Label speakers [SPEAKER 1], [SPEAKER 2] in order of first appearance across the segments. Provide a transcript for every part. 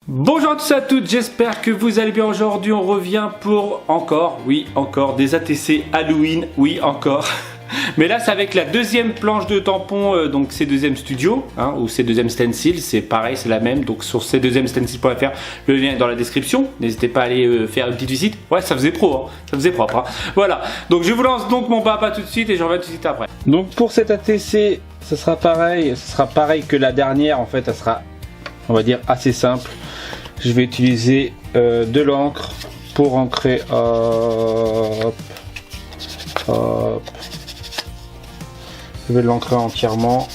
[SPEAKER 1] Bonjour à tous et à toutes, j'espère que vous allez bien. Aujourd'hui on revient pour encore des ATC Halloween, oui encore. Mais là c'est avec la deuxième planche de tampon, donc C2M Studio, ou C2M Stencil, c'est pareil, c'est la même. Donc sur c2mstencil.fr, le lien est dans la description. N'hésitez pas à aller faire une petite visite. Ouais, ça faisait pro, ça faisait propre. Voilà, donc je vous lance donc mon papa tout de suite et je reviens tout de suite après. Donc pour cette ATC, ce sera pareil que la dernière. En fait, elle sera, on va dire, assez simple. Je vais utiliser de l'encre pour ancrer. Hop, hop. Je vais l'ancrer entièrement.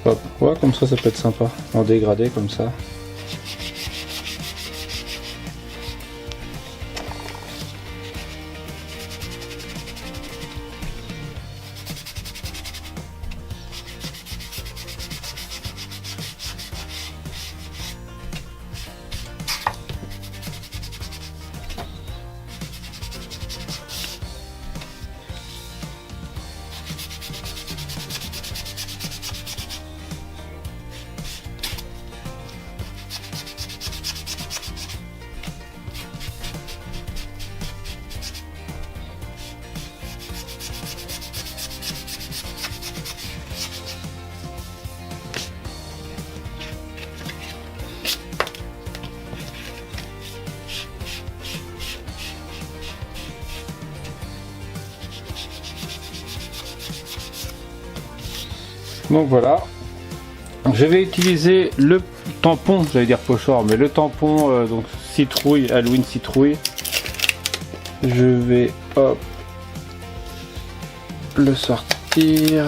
[SPEAKER 1] Hop, ouais, comme ça peut être sympa, en dégradé comme ça. Donc voilà, je vais utiliser le tampon, j'allais dire pochard, mais le tampon donc citrouille, Halloween citrouille. Je vais hop le sortir.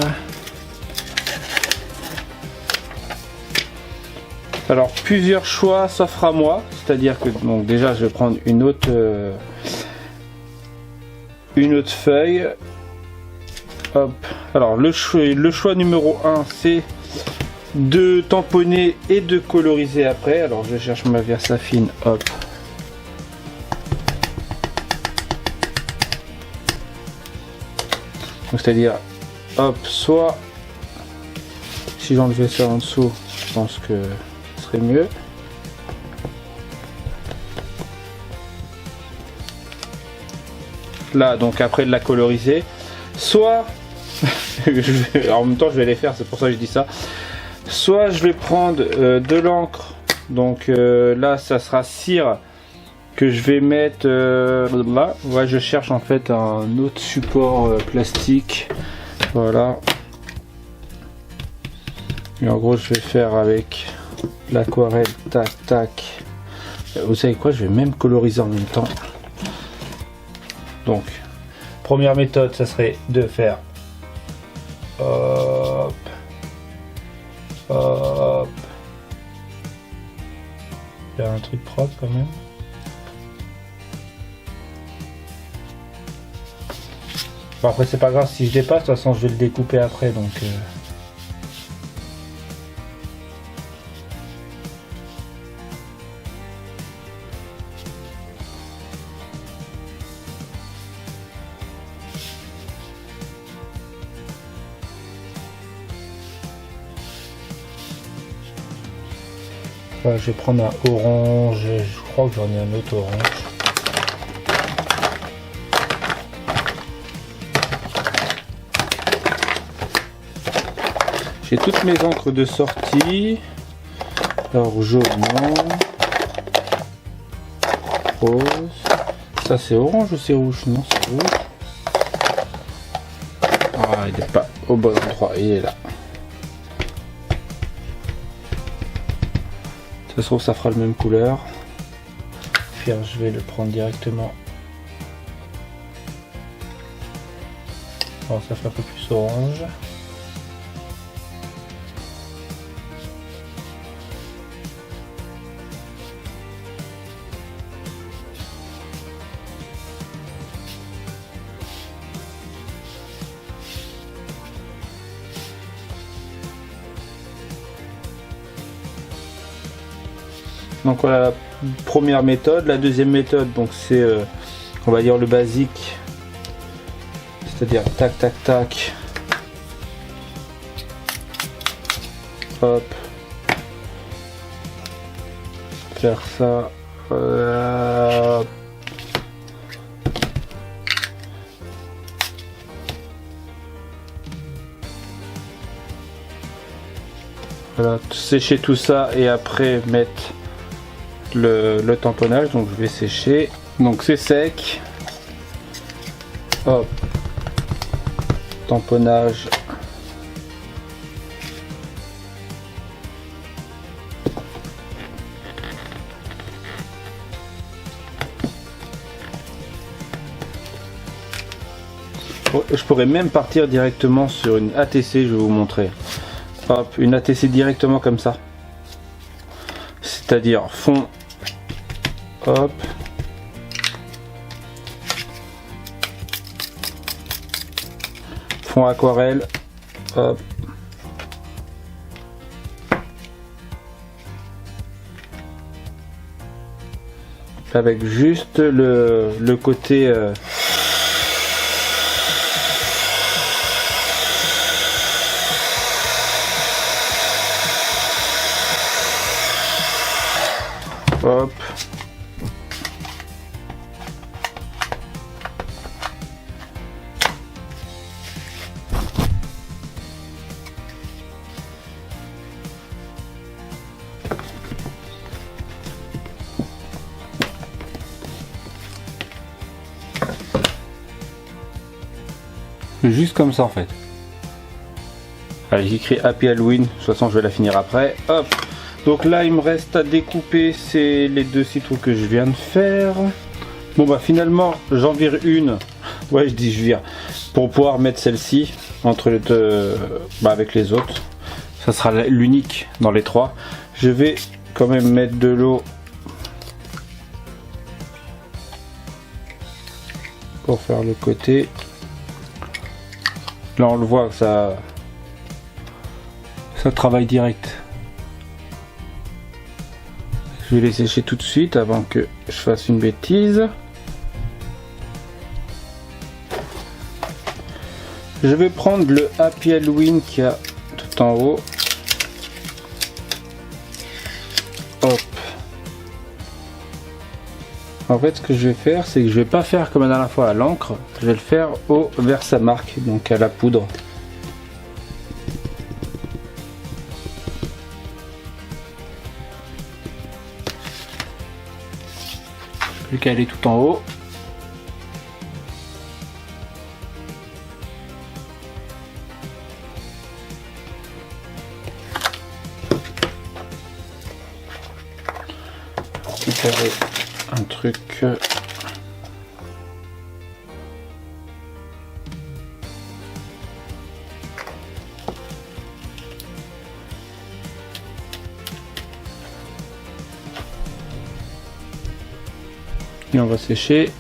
[SPEAKER 1] Alors plusieurs choix s'offrent à moi, c'est-à-dire que donc déjà je vais prendre une autre feuille. Hop. Alors le choix numéro 1 c'est de tamponner et de coloriser après. Alors je cherche ma Versafine, hop. C'est-à-dire hop, soit si j'enlevais ça en dessous, je pense que ce serait mieux. Là donc après de la coloriser, soit en même temps je vais les faire, c'est pour ça que je dis ça. Soit je vais prendre de l'encre, donc là ça sera cire que je vais mettre là. Ouais, je cherche en fait un autre support plastique. Voilà. Et en gros je vais faire avec l'aquarelle, tac tac. Vous savez quoi, je vais même coloriser en même temps. Donc première méthode, ça serait de faire hop, hop, faire un truc propre quand même. Bon, après c'est pas grave si je dépasse, de toute façon je vais le découper après donc. Je vais prendre un orange, je crois que j'en ai un autre orange. J'ai toutes mes encres de sortie. Alors jaune, non. Rose. Ça c'est orange ou c'est rouge? Non, c'est rouge. Ah, il n'est pas au bon endroit, il est là. Ça se trouve ça fera la même couleur. Puis je vais le prendre directement. Alors ça fait un peu plus orange. Donc voilà la première méthode. La deuxième méthode, donc c'est on va dire le basique, c'est-à-dire tac tac tac, hop, faire ça, voilà, sécher tout ça et après mettre le tamponnage. Donc je vais sécher, donc c'est sec, hop, tamponnage, je pourrais même partir directement sur une ATC, je vais vous montrer. Hop, une ATC directement comme ça, c'est-à-dire fond, hop, fond aquarelle, hop, avec juste le côté hop, juste comme ça en fait. Allez, j'écris Happy Halloween, de toute façon je vais la finir après. Hop, donc là il me reste à découper, c'est les deux citrons que je viens de faire. Bon bah finalement j'en vire une, ouais je dis je vire, pour pouvoir mettre celle-ci entre les deux, avec les autres. Ça sera l'unique dans les trois. Je vais quand même mettre de l'eau pour faire le côté. Là on le voit que ça travaille direct. Je vais les sécher tout de suite avant que je fasse une bêtise. Je vais prendre le Happy Halloween qu'il y a tout en haut. Hop. En fait ce que je vais faire, c'est que je vais pas faire comme la dernière fois à l'encre, je vais le faire au Versamark, donc à la poudre. Je vais caler tout en haut. Préparer un truc. Et on va sécher.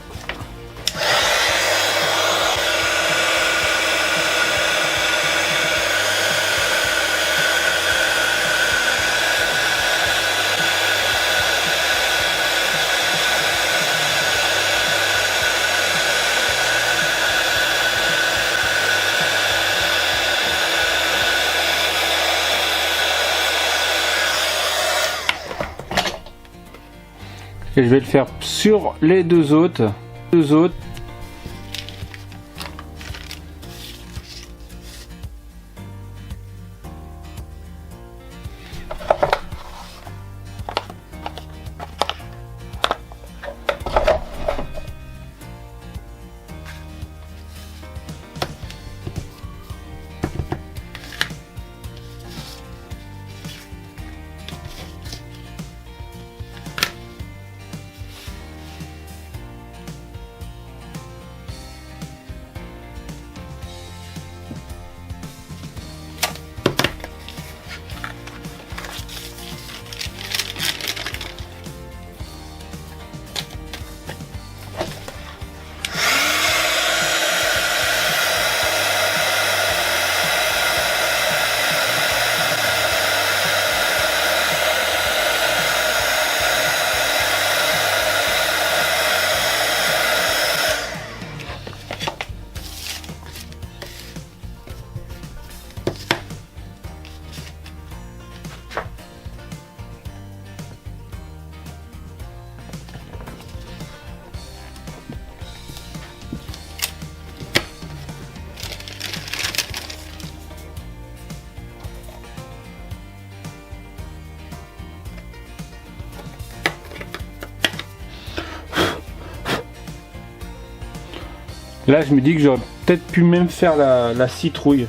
[SPEAKER 1] Et je vais le faire sur les deux autres. Là je me dis que j'aurais peut-être pu même faire la citrouille.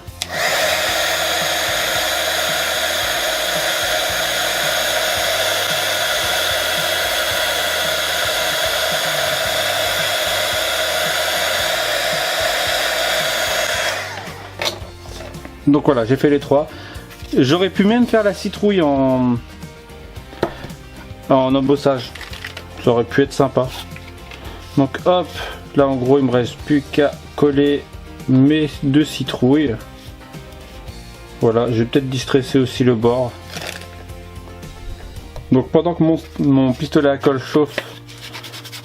[SPEAKER 1] Donc voilà, j'ai fait les 3. J'aurais pu même faire la citrouille en embossage. Ça aurait pu être sympa. Donc hop, là en gros il me reste plus qu'à coller mes 2 citrouilles. Voilà, je vais peut-être distresser aussi le bord. Donc pendant que mon pistolet à colle chauffe,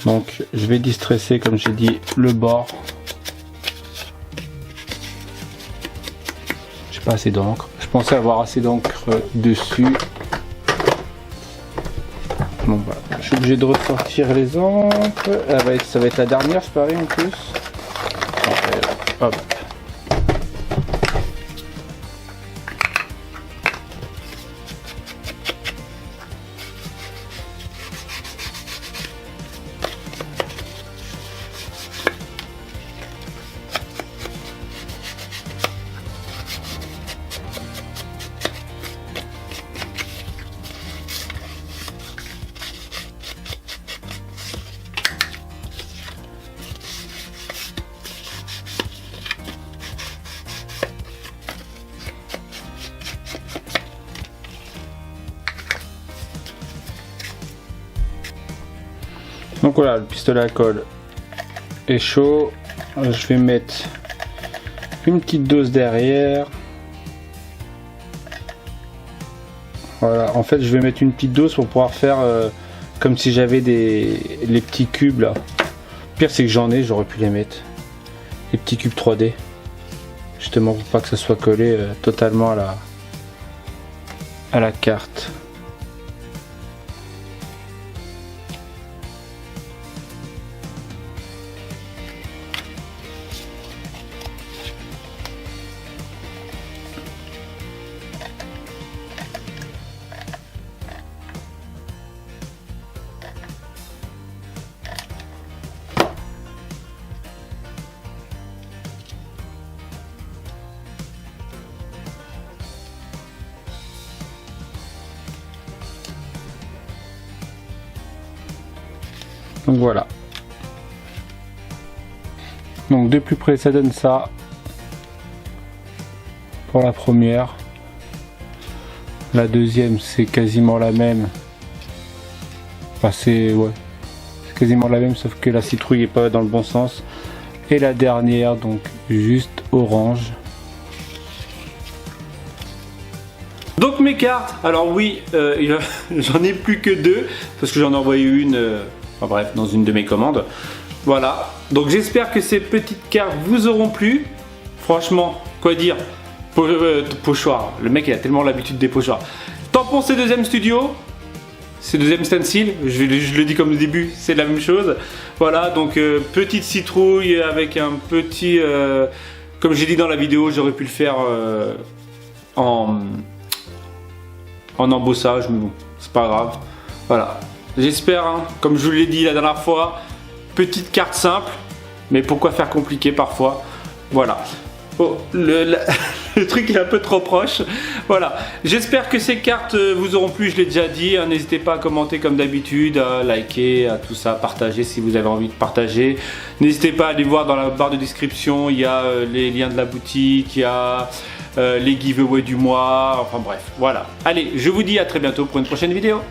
[SPEAKER 1] donc je vais distresser comme j'ai dit le bord. Pas assez d'encre. Je pensais avoir assez d'encre dessus. Bon bah, je suis obligé de ressortir les encres. Ça va être la dernière, je parie en plus. Hop. Donc voilà, le pistolet à colle est chaud. Je vais mettre une petite dose derrière. Voilà, en fait je vais mettre une petite dose pour pouvoir faire comme si j'avais les petits cubes là. Le pire c'est que j'en ai, j'aurais pu les mettre. Les petits cubes 3D. Justement pour pas que ça soit collé totalement à la carte. Donc voilà. Donc de plus près ça donne ça pour la première. La deuxième c'est quasiment la même. Enfin c'est quasiment la même sauf que la citrouille est pas dans le bon sens. Et la dernière donc juste orange. Donc mes cartes, alors oui, j'en ai plus que 2 parce que j'en ai envoyé une. Enfin bref, dans une de mes commandes. Voilà. Donc j'espère que ces petites cartes vous auront plu. Franchement, quoi dire, pochoir. Le mec il a tellement l'habitude des pochoirs. Tampon C2M Studio. C2M Stencil. Je le dis comme au début, c'est la même chose. Voilà, donc petite citrouille avec un petit... comme j'ai dit dans la vidéo, j'aurais pu le faire en embossage, mais bon, c'est pas grave. Voilà. J'espère, hein, comme je vous l'ai dit la dernière fois, petite carte simple, mais pourquoi faire compliqué parfois? Voilà. Oh, le truc est un peu trop proche. Voilà. J'espère que ces cartes vous auront plu, je l'ai déjà dit. Hein, n'hésitez pas à commenter comme d'habitude, à liker, à tout ça, partager si vous avez envie de partager. N'hésitez pas à aller voir dans la barre de description, il y a les liens de la boutique, il y a les giveaways du mois, enfin bref, voilà. Allez, je vous dis à très bientôt pour une prochaine vidéo.